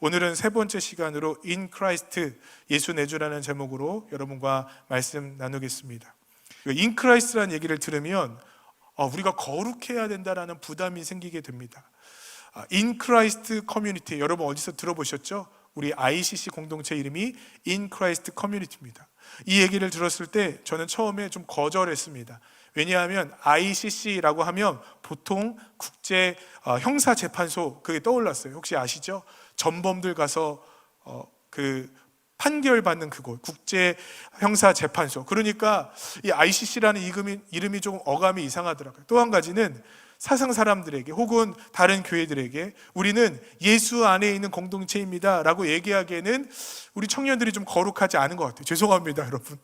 오늘은 세 번째 시간으로 In Christ, 예수 내주라는 제목으로 여러분과 말씀 나누겠습니다. In Christ라는 얘기를 들으면 우리가 거룩해야 된다라는 부담이 생기게 됩니다. In Christ 커뮤니티, 여러분 어디서 들어보셨죠? 우리 ICC 공동체 이름이 In Christ 커뮤니티입니다. 이 얘기를 들었을 때 저는 처음에 좀 거절했습니다. 왜냐하면 ICC라고 하면 보통 국제 형사재판소, 그게 떠올랐어요. 혹시 아시죠? 전범들 가서 그 판결받는 그곳, 국제 형사재판소. 그러니까 이 ICC라는 이름이 조금 어감이 이상하더라고요. 또 한 가지는 사상 사람들에게 혹은 다른 교회들에게 우리는 예수 안에 있는 공동체입니다 라고 얘기하기에는 우리 청년들이 좀 거룩하지 않은 것 같아요. 죄송합니다, 여러분.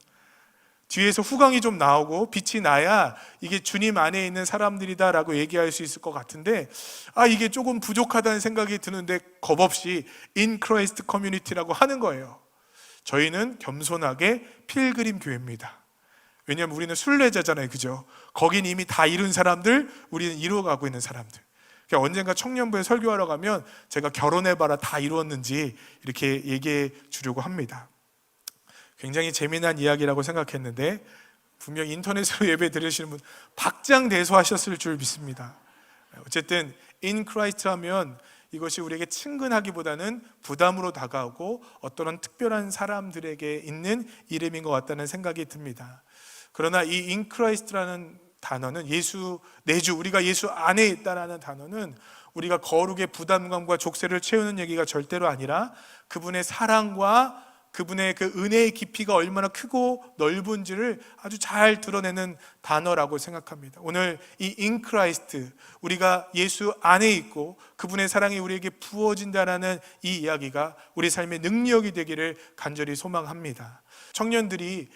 뒤에서 후광이 좀 나오고 빛이 나야 이게 주님 안에 있는 사람들이다 라고 얘기할 수 있을 것 같은데, 이게 조금 부족하다는 생각이 드는데 겁없이 In Christ 커뮤니티라고 하는 거예요. 저희는 겸손하게 필그림 교회입니다. 왜냐하면 우리는 순례자잖아요, 그죠? 거긴 이미 다 이룬 사람들, 우리는 이루어가고 있는 사람들. 그러니까 언젠가 청년부에 설교하러 가면 제가 결혼해봐라 다 이루었는지 이렇게 얘기해 주려고 합니다. 굉장히 재미난 이야기라고 생각했는데 분명 인터넷으로 예배 들으시는 분 박장대소하셨을 줄 믿습니다. 어쨌든 In Christ 하면 이것이 우리에게 친근하기보다는 부담으로 다가오고 어떤 특별한 사람들에게 있는 이름인 것 같다는 생각이 듭니다. 그러나 이 In Christ라는 단어는 예수 내주, 우리가 예수 안에 있다라는 단어는 우리가 거룩의 부담감과 족쇄를 채우는 얘기가 절대로 아니라 그분의 사랑과 그분의 그 은혜의 깊이가 얼마나 크고 넓은지를 아주 잘 드러내는 단어라고 생각합니다. 오늘 이 In Christ, 우리가 예수 안에 있고 그분의 사랑이 우리에게 부어진다라는 이 이야기가 우리 삶의 능력이 되기를 간절히 소망합니다. 청년들이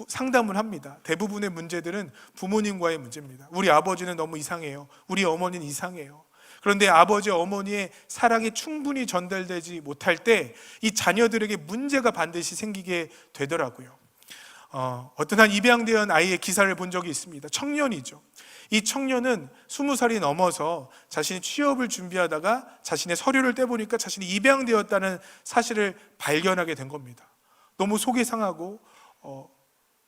상담을 합니다. 대부분의 문제들은 부모님과의 문제입니다. 우리 아버지는 너무 이상해요. 우리 어머니는 이상해요. 그런데 아버지, 어머니의 사랑이 충분히 전달되지 못할 때 이 자녀들에게 문제가 반드시 생기게 되더라고요. 어떤 한 입양된 아이의 기사를 본 적이 있습니다. 청년이죠. 이 청년은 20살이 넘어서 자신이 취업을 준비하다가 자신의 서류를 떼보니까 자신이 입양되었다는 사실을 발견하게 된 겁니다. 너무 속이 상하고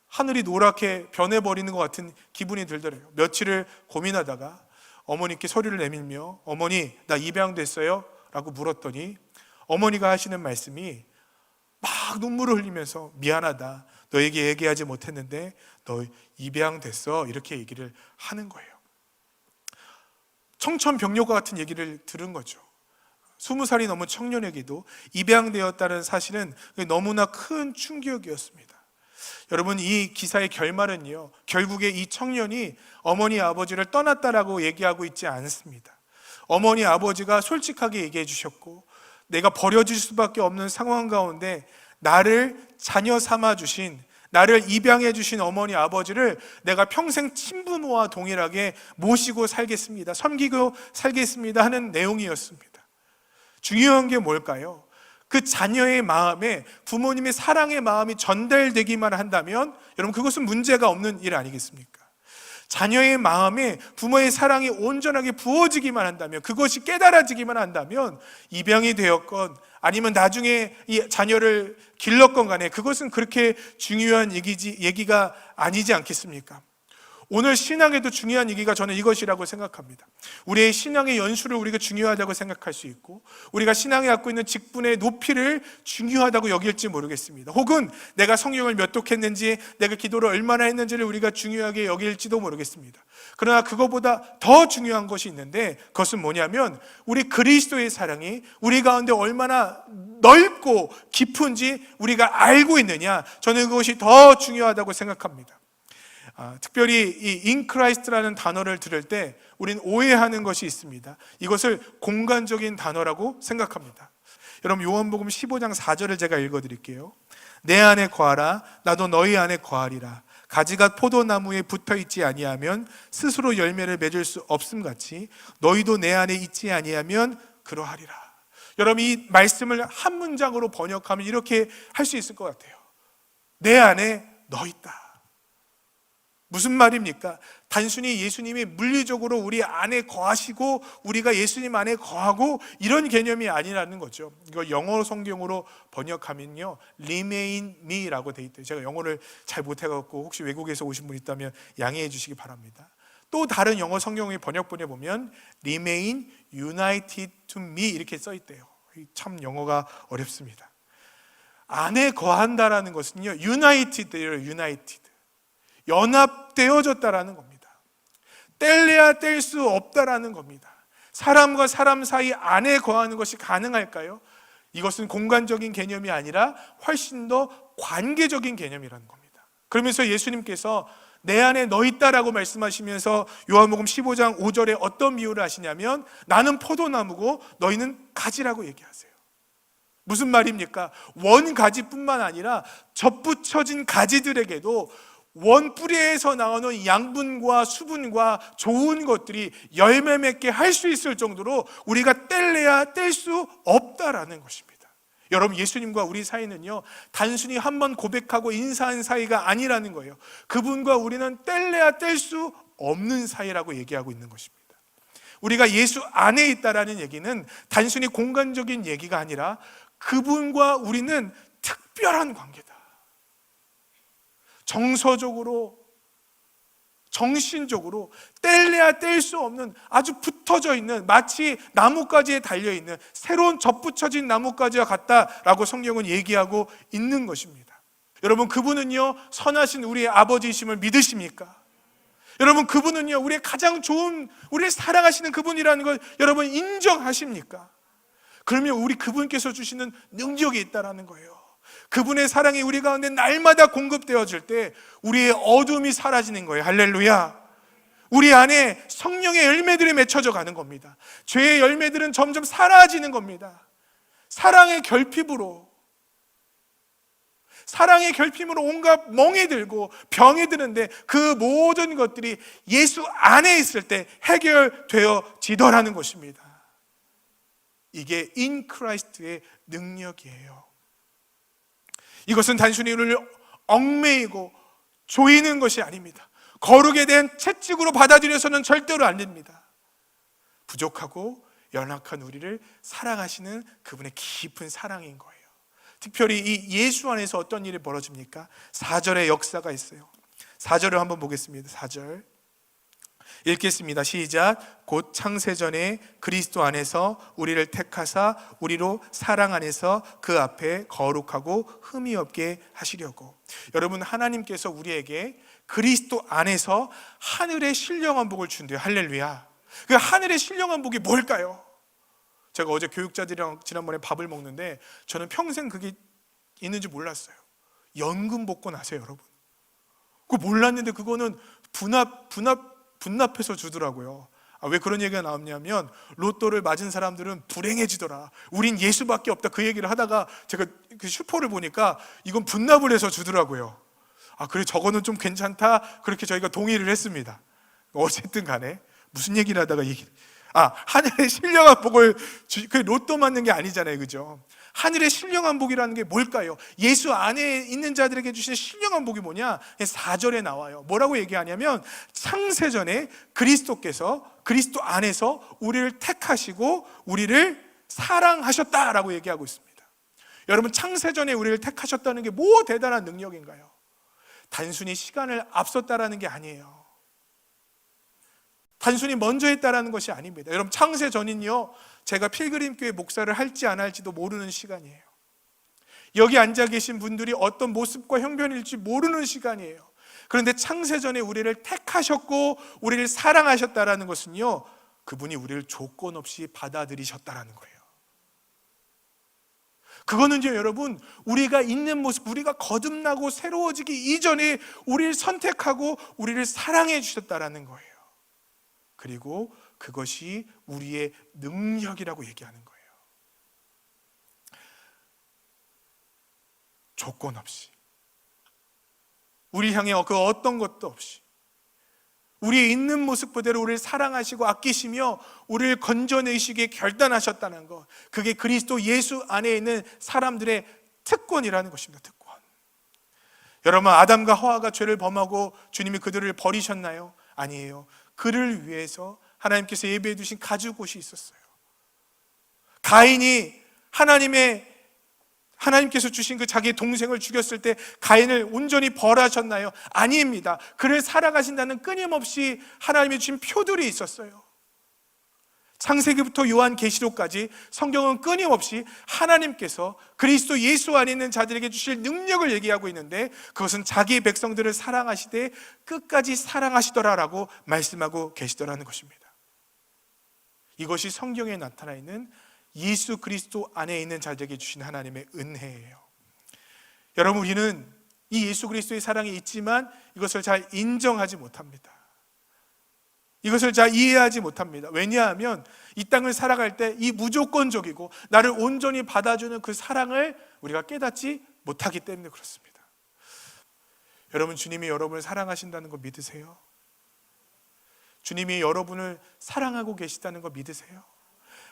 하늘이 노랗게 변해버리는 것 같은 기분이 들더래요. 며칠을 고민하다가 어머니께 서류를 내밀며 어머니, 나 입양됐어요? 라고 물었더니 어머니가 하시는 말씀이 막 눈물을 흘리면서 미안하다, 너에게 얘기하지 못했는데 너 입양됐어, 이렇게 얘기를 하는 거예요. 청천벽력과 같은 얘기를 들은 거죠. 20살이 넘은 청년에게도 입양되었다는 사실은 너무나 큰 충격이었습니다. 여러분, 이 기사의 결말은요, 결국에 이 청년이 어머니 아버지를 떠났다라고 얘기하고 있지 않습니다. 어머니 아버지가 솔직하게 얘기해 주셨고 내가 버려질 수밖에 없는 상황 가운데 나를 자녀 삼아 주신, 나를 입양해 주신 어머니 아버지를 내가 평생 친부모와 동일하게 모시고 살겠습니다, 섬기고 살겠습니다 하는 내용이었습니다. 중요한 게 뭘까요? 그 자녀의 마음에 부모님의 사랑의 마음이 전달되기만 한다면 여러분, 그것은 문제가 없는 일 아니겠습니까? 자녀의 마음에 부모의 사랑이 온전하게 부어지기만 한다면, 그것이 깨달아지기만 한다면 입양이 되었건 아니면 나중에 이 자녀를 길렀건 간에 그것은 그렇게 중요한 얘기가 아니지 않겠습니까? 오늘 신앙에도 중요한 얘기가 저는 이것이라고 생각합니다. 우리의 신앙의 연수를 우리가 중요하다고 생각할 수 있고 우리가 신앙에 갖고 있는 직분의 높이를 중요하다고 여길지 모르겠습니다. 혹은 내가 성경을 몇 독했는지, 내가 기도를 얼마나 했는지를 우리가 중요하게 여길지도 모르겠습니다. 그러나 그것보다 더 중요한 것이 있는데 그것은 뭐냐면 우리 그리스도의 사랑이 우리 가운데 얼마나 넓고 깊은지 우리가 알고 있느냐, 저는 그것이 더 중요하다고 생각합니다. 특별히 이 In Christ라는 단어를 들을 때 우리는 오해하는 것이 있습니다. 이것을 공간적인 단어라고 생각합니다. 여러분, 요한복음 15장 4절을 제가 읽어드릴게요. 내 안에 거하라, 나도 너희 안에 거하리라. 가지가 포도나무에 붙어있지 아니하면 스스로 열매를 맺을 수 없음같이 너희도 내 안에 있지 아니하면 그러하리라. 여러분, 이 말씀을 한 문장으로 번역하면 이렇게 할 수 있을 것 같아요. 내 안에 너 있다. 무슨 말입니까? 단순히 예수님이 물리적으로 우리 안에 거하시고 우리가 예수님 안에 거하고 이런 개념이 아니라는 거죠. 이거 영어 성경으로 번역하면요, remain me라고 돼 있대요. 제가 영어를 잘 못해갖고 혹시 외국에서 오신 분 있다면 양해해 주시기 바랍니다. 또 다른 영어 성경의 번역본에 보면 remain united to me 이렇게 써 있대요. 참 영어가 어렵습니다. 안에 거한다라는 것은요, united예요. united. 연합되어졌다라는 겁니다. 뗄래야 뗄 수 없다라는 겁니다. 사람과 사람 사이 안에 거하는 것이 가능할까요? 이것은 공간적인 개념이 아니라 훨씬 더 관계적인 개념이라는 겁니다. 그러면서 예수님께서 내 안에 너 있다라고 말씀하시면서 요한복음 15장 5절에 어떤 비유를 하시냐면 나는 포도나무고 너희는 가지라고 얘기하세요. 무슨 말입니까? 원 가지뿐만 아니라 접붙여진 가지들에게도 원 뿌리에서 나오는 양분과 수분과 좋은 것들이 열매 맺게 할 수 있을 정도로 우리가 뗄래야 뗄 수 없다라는 것입니다. 여러분, 예수님과 우리 사이는요, 단순히 한번 고백하고 인사한 사이가 아니라는 거예요. 그분과 우리는 뗄래야 뗄 수 없는 사이라고 얘기하고 있는 것입니다. 우리가 예수 안에 있다라는 얘기는 단순히 공간적인 얘기가 아니라 그분과 우리는 특별한 관계다. 정서적으로, 정신적으로 뗄래야 뗄 수 없는 아주 붙어져 있는, 마치 나뭇가지에 달려있는 새로운 접붙여진 나뭇가지와 같다라고 성경은 얘기하고 있는 것입니다. 여러분, 그분은요, 선하신 우리의 아버지이심을 믿으십니까? 여러분, 그분은요, 우리의 가장 좋은, 우리를 사랑하시는 그분이라는 걸 여러분 인정하십니까? 그러면 우리 그분께서 주시는 능력이 있다라는 거예요. 그분의 사랑이 우리 가운데 날마다 공급되어질 때 우리의 어둠이 사라지는 거예요. 할렐루야. 우리 안에 성령의 열매들이 맺혀져 가는 겁니다. 죄의 열매들은 점점 사라지는 겁니다. 사랑의 결핍으로 온갖 멍이 들고 병이 드는데 그 모든 것들이 예수 안에 있을 때 해결되어지더라는 것입니다. 이게 in Christ의 능력이에요. 이것은 단순히 우리를 얽매이고 조이는 것이 아닙니다. 거룩에 대한 채찍으로 받아들여서는 절대로 안 됩니다. 부족하고 연약한 우리를 사랑하시는 그분의 깊은 사랑인 거예요. 특별히 이 예수 안에서 어떤 일이 벌어집니까? 4절의 역사가 있어요. 4절을 한번 보겠습니다. 4절 읽겠습니다. 시작. 곧 창세전에 그리스도 안에서 우리를 택하사 우리로 사랑 안에서 그 앞에 거룩하고 흠이 없게 하시려고. 여러분, 하나님께서 우리에게 그리스도 안에서 하늘의 신령한 복을 준대요. 할렐루야. 그 하늘의 신령한 복이 뭘까요? 제가 어제 교육자들이랑 지난번에 밥을 먹는데 저는 평생 그게 있는지 몰랐어요. 연금 복권 아세요, 여러분? 그거 몰랐는데 그거는 분납해서 주더라고요. 왜 그런 얘기가 나왔냐면 로또를 맞은 사람들은 불행해지더라. 우린 예수밖에 없다. 그 얘기를 하다가 제가 그 슈퍼를 보니까 이건 분납을 해서 주더라고요. 그래, 저거는 좀 괜찮다. 그렇게 저희가 동의를 했습니다. 어쨌든 간에 무슨 얘기를 하다가 하늘의 신령한 복을 그 로또 맞는 게 아니잖아요, 그죠? 하늘의 신령한 복이라는 게 뭘까요? 예수 안에 있는 자들에게 주시는 신령한 복이 뭐냐? 4절에 나와요. 뭐라고 얘기하냐면 창세전에 그리스도께서 그리스도 안에서 우리를 택하시고 우리를 사랑하셨다라고 얘기하고 있습니다. 여러분, 창세전에 우리를 택하셨다는 게 뭐 대단한 능력인가요? 단순히 시간을 앞섰다라는 게 아니에요. 단순히 먼저 했다라는 것이 아닙니다. 여러분, 창세전은요, 제가 필그림교회 목사를 할지 안 할지도 모르는 시간이에요. 여기 앉아 계신 분들이 어떤 모습과 형편일지 모르는 시간이에요. 그런데 창세전에 우리를 택하셨고 우리를 사랑하셨다라는 것은요, 그분이 우리를 조건 없이 받아들이셨다라는 거예요. 그거는요, 여러분, 우리가 있는 모습, 우리가 거듭나고 새로워지기 이전에 우리를 선택하고 우리를 사랑해 주셨다라는 거예요. 그리고 그것이 우리의 능력이라고 얘기하는 거예요. 조건 없이, 우리 향해 그 어떤 것도 없이 우리의 있는 모습 그대로 우리를 사랑하시고 아끼시며 우리를 건져내시기에 결단하셨다는 것, 그게 그리스도 예수 안에 있는 사람들의 특권이라는 것입니다. 특권. 여러분, 아담과 하와가 죄를 범하고 주님이 그들을 버리셨나요? 아니에요. 그를 위해서 하나님께서 예비해 두신 가죽옷이 있었어요. 가인이 하나님께서 주신 그 자기의 동생을 죽였을 때 가인을 온전히 벌하셨나요? 아닙니다. 그를 살아가신다는 끊임없이 하나님이 주신 표들이 있었어요. 창세기부터 요한계시록까지 성경은 끊임없이 하나님께서 그리스도 예수 안에 있는 자들에게 주실 능력을 얘기하고 있는데, 그것은 자기의 백성들을 사랑하시되 끝까지 사랑하시더라라고 말씀하고 계시더라는 것입니다. 이것이 성경에 나타나 있는 예수 그리스도 안에 있는 자들에게 주신 하나님의 은혜예요. 여러분, 우리는 이 예수 그리스도의 사랑이 있지만 이것을 잘 인정하지 못합니다. 이것을 잘 이해하지 못합니다. 왜냐하면 이 땅을 살아갈 때 이 무조건적이고 나를 온전히 받아주는 그 사랑을 우리가 깨닫지 못하기 때문에 그렇습니다. 여러분, 주님이 여러분을 사랑하신다는 거 믿으세요? 주님이 여러분을 사랑하고 계시다는 거 믿으세요?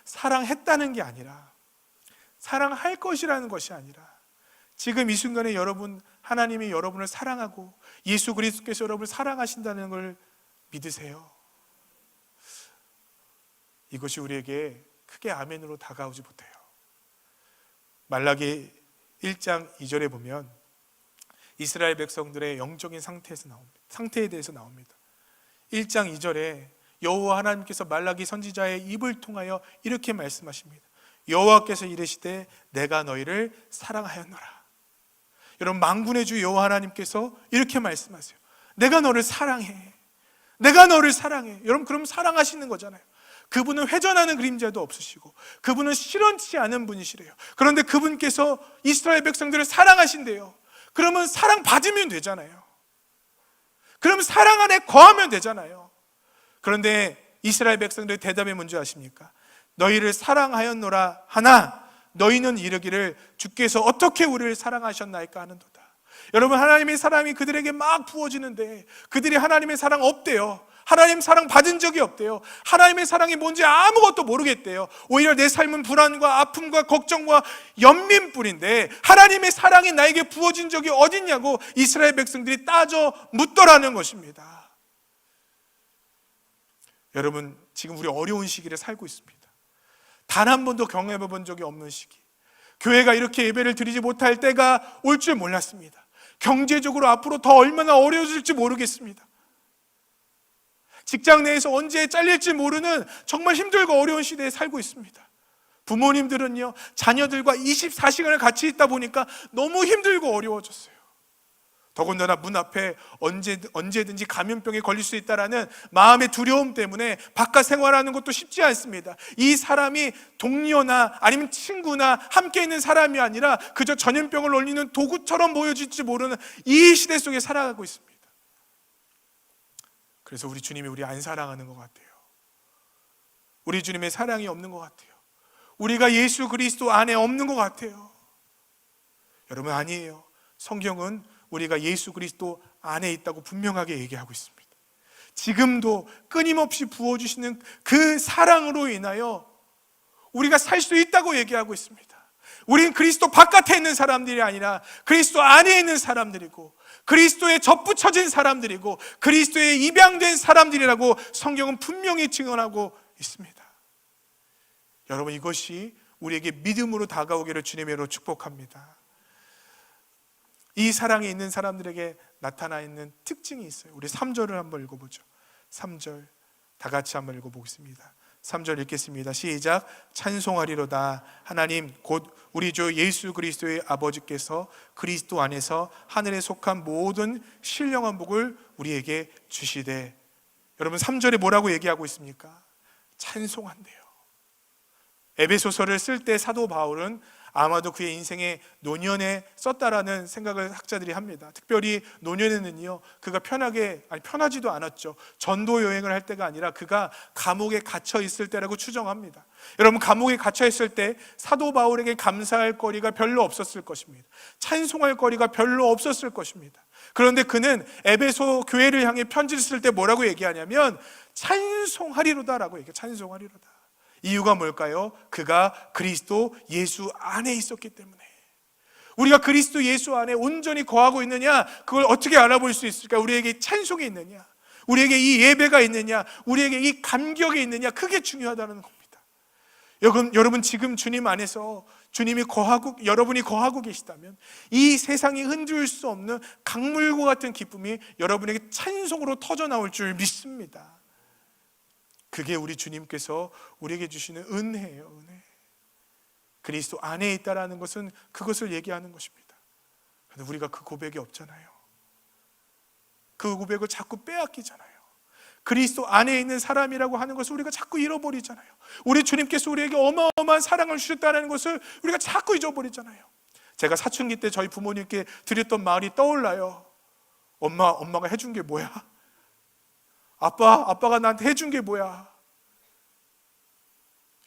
사랑했다는 게 아니라 사랑할 것이라는 것이 아니라 지금 이 순간에 하나님이 여러분을 사랑하고 예수 그리스도께서 여러분을 사랑하신다는 걸 믿으세요? 이것이 우리에게 크게 아멘으로 다가오지 못해요. 말라기 1장 2절에 보면 이스라엘 백성들의 영적인 상태에 대해서 나옵니다. 1장 2절에 여호와 하나님께서 말라기 선지자의 입을 통하여 이렇게 말씀하십니다. 여호와께서 이르시되 내가 너희를 사랑하였노라. 여러분, 만군의 주 여호와 하나님께서 이렇게 말씀하세요. 내가 너를 사랑해. 내가 너를 사랑해. 여러분, 그럼 사랑하시는 거잖아요. 그분은 회전하는 그림자도 없으시고 그분은 실현치 않은 분이시래요. 그런데 그분께서 이스라엘 백성들을 사랑하신대요. 그러면 사랑 받으면 되잖아요. 그러면 사랑 안에 거하면 되잖아요. 그런데 이스라엘 백성들의 대답이 뭔지 아십니까? 너희를 사랑하였노라 하나 너희는 이르기를 주께서 어떻게 우리를 사랑하셨나이까 하는도다. 여러분, 하나님의 사랑이 그들에게 막 부어지는데 그들이 하나님의 사랑 없대요. 하나님 사랑 받은 적이 없대요. 하나님의 사랑이 뭔지 아무것도 모르겠대요. 오히려 내 삶은 불안과 아픔과 걱정과 연민뿐인데 하나님의 사랑이 나에게 부어진 적이 어딨냐고 이스라엘 백성들이 따져 묻더라는 것입니다. 여러분, 지금 우리 어려운 시기를 살고 있습니다. 단 한 번도 경험해 본 적이 없는 시기, 교회가 이렇게 예배를 드리지 못할 때가 올 줄 몰랐습니다. 경제적으로 앞으로 더 얼마나 어려워질지 모르겠습니다. 직장 내에서 언제 잘릴지 모르는 정말 힘들고 어려운 시대에 살고 있습니다. 부모님들은요, 자녀들과 24시간을 같이 있다 보니까 너무 힘들고 어려워졌어요. 더군다나 문 앞에 언제든지 감염병에 걸릴 수 있다는 마음의 두려움 때문에 바깥 생활하는 것도 쉽지 않습니다. 이 사람이 동료나 아니면 친구나 함께 있는 사람이 아니라 그저 전염병을 올리는 도구처럼 보여질지 모르는 이 시대 속에 살아가고 있습니다. 그래서 우리 주님이 우리 안 사랑하는 것 같아요. 우리 주님의 사랑이 없는 것 같아요. 우리가 예수 그리스도 안에 없는 것 같아요. 여러분, 아니에요. 성경은 우리가 예수 그리스도 안에 있다고 분명하게 얘기하고 있습니다. 지금도 끊임없이 부어주시는 그 사랑으로 인하여 우리가 살 수 있다고 얘기하고 있습니다. 우린 그리스도 바깥에 있는 사람들이 아니라 그리스도 안에 있는 사람들이고 그리스도에 접붙여진 사람들이고 그리스도에 입양된 사람들이라고 성경은 분명히 증언하고 있습니다. 여러분, 이것이 우리에게 믿음으로 다가오기를 주님으로 축복합니다. 이 사랑이 있는 사람들에게 나타나 있는 특징이 있어요. 우리 3절을 한번 읽어보죠. 3절 다 같이 한번 읽어보겠습니다. 3절 읽겠습니다. 시작. 찬송하리로다. 하나님 곧 우리 주 예수 그리스도의 아버지께서 그리스도 안에서 하늘에 속한 모든 신령한 복을 우리에게 주시되. 여러분, 3절에 뭐라고 얘기하고 있습니까? 찬송한대요. 에베소서를 쓸 때 사도 바울은 아마도 그의 인생의 노년에 썼다라는 생각을 학자들이 합니다. 특별히 노년에는요, 그가 편하지도 않았죠. 전도 여행을 할 때가 아니라 그가 감옥에 갇혀 있을 때라고 추정합니다. 여러분, 감옥에 갇혀 있을 때 사도 바울에게 감사할 거리가 별로 없었을 것입니다. 찬송할 거리가 별로 없었을 것입니다. 그런데 그는 에베소 교회를 향해 편지를 쓸 때 뭐라고 얘기하냐면 찬송하리로다라고 얘기해요. 찬송하리로다. 이유가 뭘까요? 그가 그리스도 예수 안에 있었기 때문에. 우리가 그리스도 예수 안에 온전히 거하고 있느냐, 그걸 어떻게 알아볼 수 있을까? 우리에게 찬송이 있느냐, 우리에게 이 예배가 있느냐, 우리에게 이 감격이 있느냐, 그게 중요하다는 겁니다. 여러분 지금 주님 안에서 여러분이 거하고 계시다면 이 세상이 흔들 수 없는 강물과 같은 기쁨이 여러분에게 찬송으로 터져 나올 줄 믿습니다. 그게 우리 주님께서 우리에게 주시는 은혜예요. 은혜. 그리스도 안에 있다라는 것은 그것을 얘기하는 것입니다. 그런데 우리가 그 고백이 없잖아요. 그 고백을 자꾸 빼앗기잖아요. 그리스도 안에 있는 사람이라고 하는 것을 우리가 자꾸 잃어버리잖아요. 우리 주님께서 우리에게 어마어마한 사랑을 주셨다는 것을 우리가 자꾸 잊어버리잖아요. 제가 사춘기 때 저희 부모님께 드렸던 말이 떠올라요. 엄마가 해준 게 뭐야? 아빠가 나한테 해준 게 뭐야?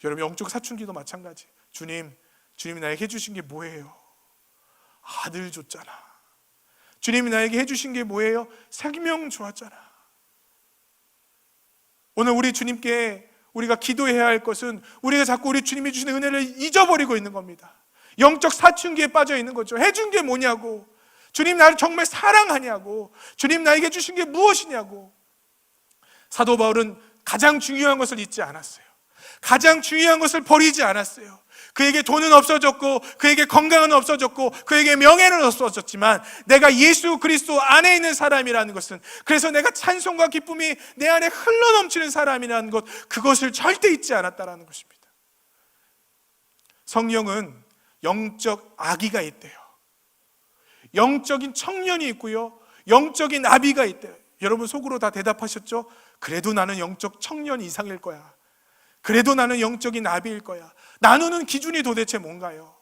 여러분 영적 사춘기도 마찬가지. 주님이 나에게 해주신 게 뭐예요? 아들 줬잖아. 주님이 나에게 해주신 게 뭐예요? 생명 주었잖아. 오늘 우리 주님께 우리가 기도해야 할 것은 우리가 자꾸 우리 주님이 주시는 은혜를 잊어버리고 있는 겁니다. 영적 사춘기에 빠져 있는 거죠. 해준 게 뭐냐고, 주님 나를 정말 사랑하냐고, 주님 나에게 주신 게 무엇이냐고. 사도 바울은 가장 중요한 것을 잊지 않았어요. 가장 중요한 것을 버리지 않았어요. 그에게 돈은 없어졌고, 그에게 건강은 없어졌고, 그에게 명예는 없어졌지만 내가 예수 그리스도 안에 있는 사람이라는 것은, 그래서 내가 찬송과 기쁨이 내 안에 흘러넘치는 사람이라는 것, 그것을 절대 잊지 않았다는 것입니다. 성령은 영적 아기가 있대요. 영적인 청년이 있고요, 영적인 아비가 있대요. 여러분 속으로 다 대답하셨죠? 그래도 나는 영적 청년 이상일 거야. 그래도 나는 영적인 아비일 거야. 나누는 기준이 도대체 뭔가요?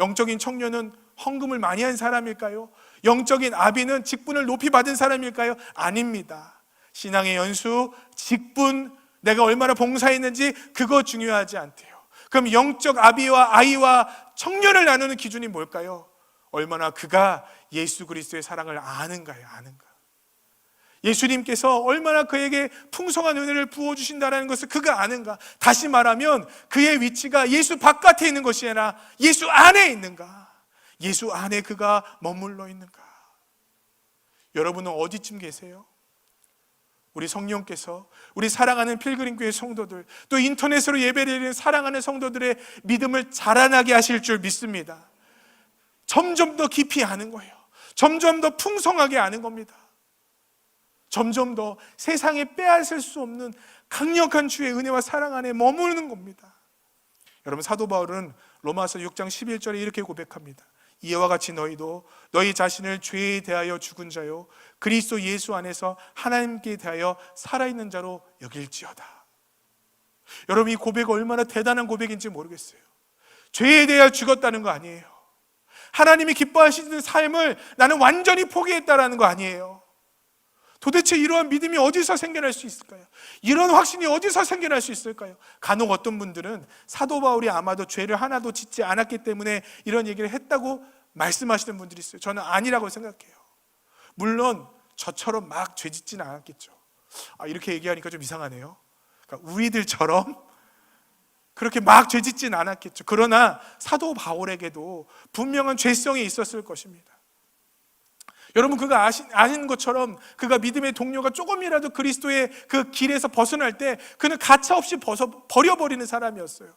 영적인 청년은 헌금을 많이 한 사람일까요? 영적인 아비는 직분을 높이 받은 사람일까요? 아닙니다. 신앙의 연수, 직분, 내가 얼마나 봉사했는지 그거 중요하지 않대요. 그럼 영적 아비와 아이와 청년을 나누는 기준이 뭘까요? 얼마나 그가 예수 그리스도의 사랑을 아는가요? 아는가? 예수님께서 얼마나 그에게 풍성한 은혜를 부어주신다는 것을 그가 아는가? 다시 말하면 그의 위치가 예수 바깥에 있는 것이 아니라 예수 안에 있는가? 예수 안에 그가 머물러 있는가? 여러분은 어디쯤 계세요? 우리 성령께서 우리 사랑하는 필그림교회 성도들, 또 인터넷으로 예배드리는 사랑하는 성도들의 믿음을 자라나게 하실 줄 믿습니다. 점점 더 깊이 아는 거예요. 점점 더 풍성하게 아는 겁니다. 점점 더 세상에 빼앗을 수 없는 강력한 주의 은혜와 사랑 안에 머무르는 겁니다. 여러분 사도 바울은 로마서 6장 11절에 이렇게 고백합니다. 이와 같이 너희도 너희 자신을 죄에 대하여 죽은 자요 그리스도 예수 안에서 하나님께 대하여 살아있는 자로 여길지어다. 여러분 이 고백이 얼마나 대단한 고백인지 모르겠어요. 죄에 대하여 죽었다는 거 아니에요. 하나님이 기뻐하시는 삶을 나는 완전히 포기했다라는 거 아니에요. 도대체 이러한 믿음이 어디서 생겨날 수 있을까요? 이런 확신이 어디서 생겨날 수 있을까요? 간혹 어떤 분들은 사도 바울이 아마도 죄를 하나도 짓지 않았기 때문에 이런 얘기를 했다고 말씀하시는 분들이 있어요. 저는 아니라고 생각해요. 물론 저처럼 막 죄 짓지는 않았겠죠. 이렇게 얘기하니까 좀 이상하네요. 그러니까 우리들처럼 그렇게 막 죄 짓지는 않았겠죠. 그러나 사도 바울에게도 분명한 죄성이 있었을 것입니다. 여러분 그가 아시는 것처럼 그가 믿음의 동료가 조금이라도 그리스도의 그 길에서 벗어날 때 그는 가차없이 버려버리는 사람이었어요.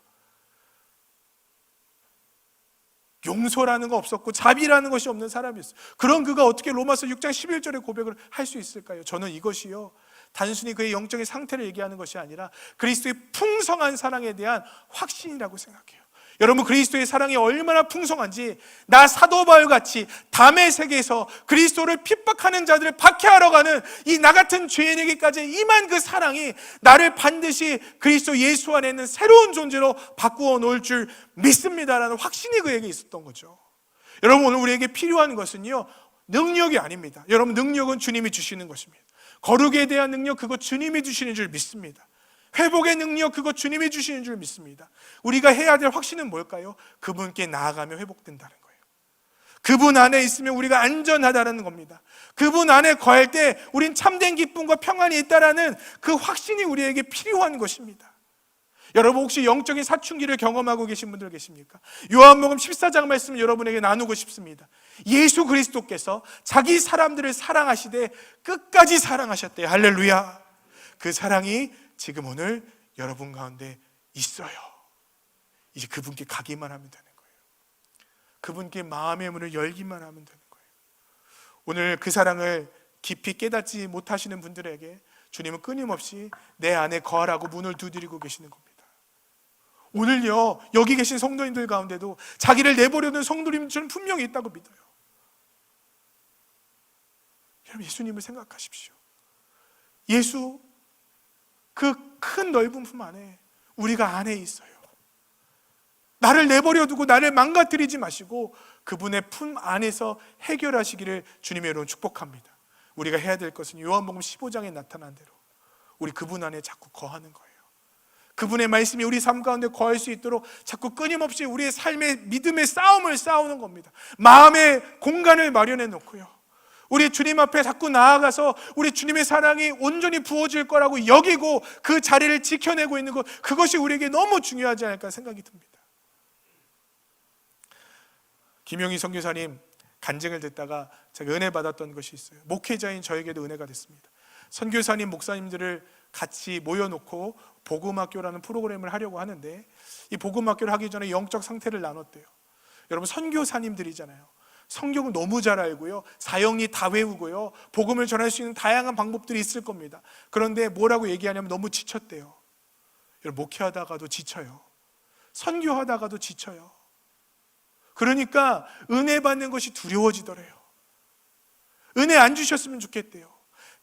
용서라는 거 없었고 자비라는 것이 없는 사람이었어요. 그런 그가 어떻게 로마서 6장 11절의 고백을 할 수 있을까요? 저는 이것이요 단순히 그의 영적인 상태를 얘기하는 것이 아니라 그리스도의 풍성한 사랑에 대한 확신이라고 생각해요. 여러분 그리스도의 사랑이 얼마나 풍성한지 나 사도 바울같이 담의 세계에서 그리스도를 핍박하는 자들을 박해하러 가는 이 나 같은 죄인에게까지 임한 그 사랑이 나를 반드시 그리스도 예수 안에 있는 새로운 존재로 바꾸어 놓을 줄 믿습니다라는 확신이 그에게 있었던 거죠. 여러분 오늘 우리에게 필요한 것은요 능력이 아닙니다. 여러분 능력은 주님이 주시는 것입니다. 거룩에 대한 능력 그거 주님이 주시는 줄 믿습니다. 회복의 능력 그거 주님이 주시는 줄 믿습니다. 우리가 해야 될 확신은 뭘까요? 그분께 나아가며 회복된다는 거예요. 그분 안에 있으면 우리가 안전하다는 겁니다. 그분 안에 거할 때 우린 참된 기쁨과 평안이 있다라는 그 확신이 우리에게 필요한 것입니다. 여러분 혹시 영적인 사춘기를 경험하고 계신 분들 계십니까? 요한복음 14장 말씀을 여러분에게 나누고 싶습니다. 예수 그리스도께서 자기 사람들을 사랑하시되 끝까지 사랑하셨대요. 할렐루야. 그 사랑이 지금 오늘 여러분 가운데 있어요. 이제 그분께 가기만 하면 되는 거예요. 그분께 마음의 문을 열기만 하면 되는 거예요. 오늘 그 사랑을 깊이 깨닫지 못하시는 분들에게 주님은 끊임없이 내 안에 거하라고 문을 두드리고 계시는 겁니다. 오늘요, 여기 계신 성도님들 가운데도 자기를 내버려둔 성도님들은 분명히 있다고 믿어요. 여러분, 예수님을 생각하십시오. 예수, 그 큰 넓은 품 안에 우리가 안에 있어요. 나를 내버려두고 나를 망가뜨리지 마시고 그분의 품 안에서 해결하시기를 주님의 이름으로 축복합니다. 우리가 해야 될 것은 요한복음 15장에 나타난 대로 우리 그분 안에 자꾸 거하는 거예요. 그분의 말씀이 우리 삶 가운데 거할 수 있도록 자꾸 끊임없이 우리의 삶의 믿음의 싸움을 싸우는 겁니다. 마음의 공간을 마련해 놓고요, 우리 주님 앞에 자꾸 나아가서 우리 주님의 사랑이 온전히 부어질 거라고 여기고 그 자리를 지켜내고 있는 것, 그것이 우리에게 너무 중요하지 않을까 생각이 듭니다. 김용희 선교사님 간증을 듣다가 제가 은혜 받았던 것이 있어요. 목회자인 저에게도 은혜가 됐습니다. 선교사님, 목사님들을 같이 모여놓고 복음학교라는 프로그램을 하려고 하는데, 이 복음학교를 하기 전에 영적 상태를 나눴대요. 여러분, 선교사님들이잖아요. 성경을 너무 잘 알고요, 사형리 다 외우고요, 복음을 전할 수 있는 다양한 방법들이 있을 겁니다. 그런데 뭐라고 얘기하냐면 너무 지쳤대요. 여러분, 목회하다가도 지쳐요. 선교하다가도 지쳐요. 그러니까 은혜 받는 것이 두려워지더래요. 은혜 안 주셨으면 좋겠대요.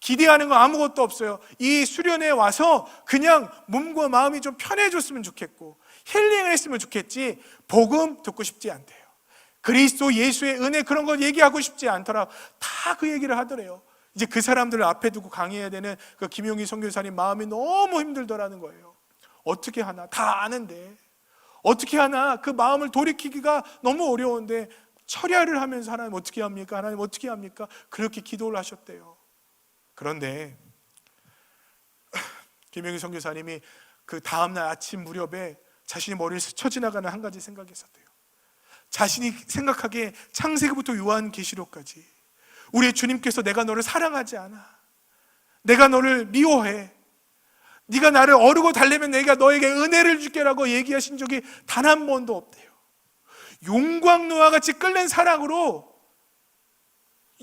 기대하는 거 아무것도 없어요. 이 수련회에 와서 그냥 몸과 마음이 좀 편해졌으면 좋겠고 힐링을 했으면 좋겠지 복음 듣고 싶지 않대요. 그리스도 예수의 은혜 그런 거 얘기하고 싶지 않더라. 다 그 얘기를 하더래요. 이제 그 사람들을 앞에 두고 강의해야 되는 그 김용희 선교사님 마음이 너무 힘들더라는 거예요. 어떻게 하나, 다 아는데 어떻게 하나, 그 마음을 돌이키기가 너무 어려운데 철야를 하면서 하나님 어떻게 합니까? 하나님 어떻게 합니까? 그렇게 기도를 하셨대요. 그런데 김용희 선교사님이 그 다음날 아침 무렵에 자신이 머리를 스쳐 지나가는 한 가지 생각이 있었대요. 자신이 생각하기에 창세기부터 요한계시록까지 우리의 주님께서 내가 너를 사랑하지 않아, 내가 너를 미워해, 네가 나를 어르고 달래면 내가 너에게 은혜를 줄게라고 얘기하신 적이 단 한 번도 없대요. 용광로와 같이 끓는 사랑으로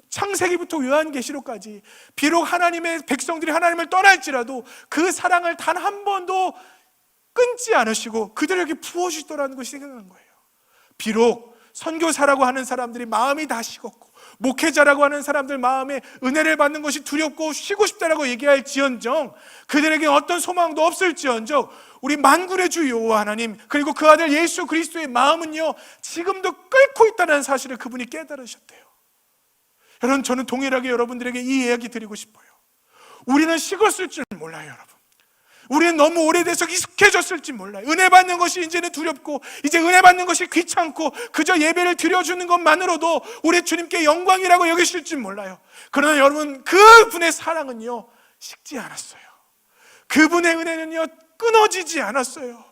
창세기부터 요한계시록까지 비록 하나님의 백성들이 하나님을 떠날지라도 그 사랑을 단 한 번도 끊지 않으시고 그들에게 부어주시더라는 것이 생각난 거예요. 비록 선교사라고 하는 사람들이 마음이 다 식었고 목회자라고 하는 사람들 마음에 은혜를 받는 것이 두렵고 쉬고 싶다라고 얘기할지언정, 그들에게 어떤 소망도 없을지언정, 우리 만군의 주 여호와 하나님 그리고 그 아들 예수 그리스도의 마음은요 지금도 끓고 있다는 사실을 그분이 깨달으셨대요. 여러분, 저는 동일하게 여러분들에게 이 이야기 드리고 싶어요. 우리는 식었을 줄 몰라요. 여러분, 우리는 너무 오래돼서 익숙해졌을지 몰라요. 은혜 받는 것이 이제는 두렵고 이제 은혜 받는 것이 귀찮고 그저 예배를 드려주는 것만으로도 우리 주님께 영광이라고 여기실지 몰라요. 그러나 여러분, 그분의 사랑은요 식지 않았어요. 그분의 은혜는요 끊어지지 않았어요.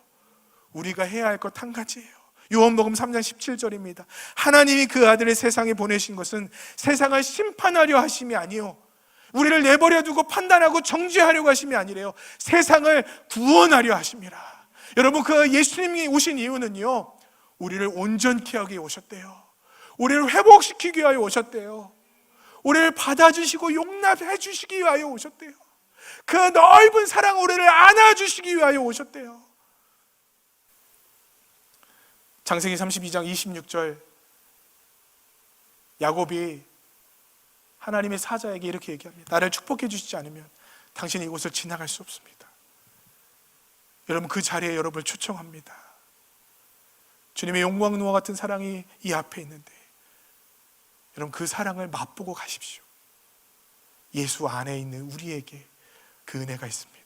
우리가 해야 할 것 한 가지예요. 요한복음 3장 17절입니다. 하나님이 그 아들을 세상에 보내신 것은 세상을 심판하려 하심이 아니요 우리를 내버려두고 판단하고 정죄하려고 하심이 아니래요. 세상을 구원하려 하심이라. 여러분, 그 예수님이 오신 이유는요 우리를 온전케 하기 위해 오셨대요. 우리를 회복시키기 위하여 오셨대요. 우리를 받아주시고 용납해 주시기 위하여 오셨대요. 그 넓은 사랑 우리를 안아주시기 위하여 오셨대요. 창세기 32장 26절, 야곱이 하나님의 사자에게 이렇게 얘기합니다. 나를 축복해 주시지 않으면 당신이 이곳을 지나갈 수 없습니다. 여러분, 그 자리에 여러분을 초청합니다. 주님의 용광로와 같은 사랑이 이 앞에 있는데 여러분, 그 사랑을 맛보고 가십시오. 예수 안에 있는 우리에게 그 은혜가 있습니다.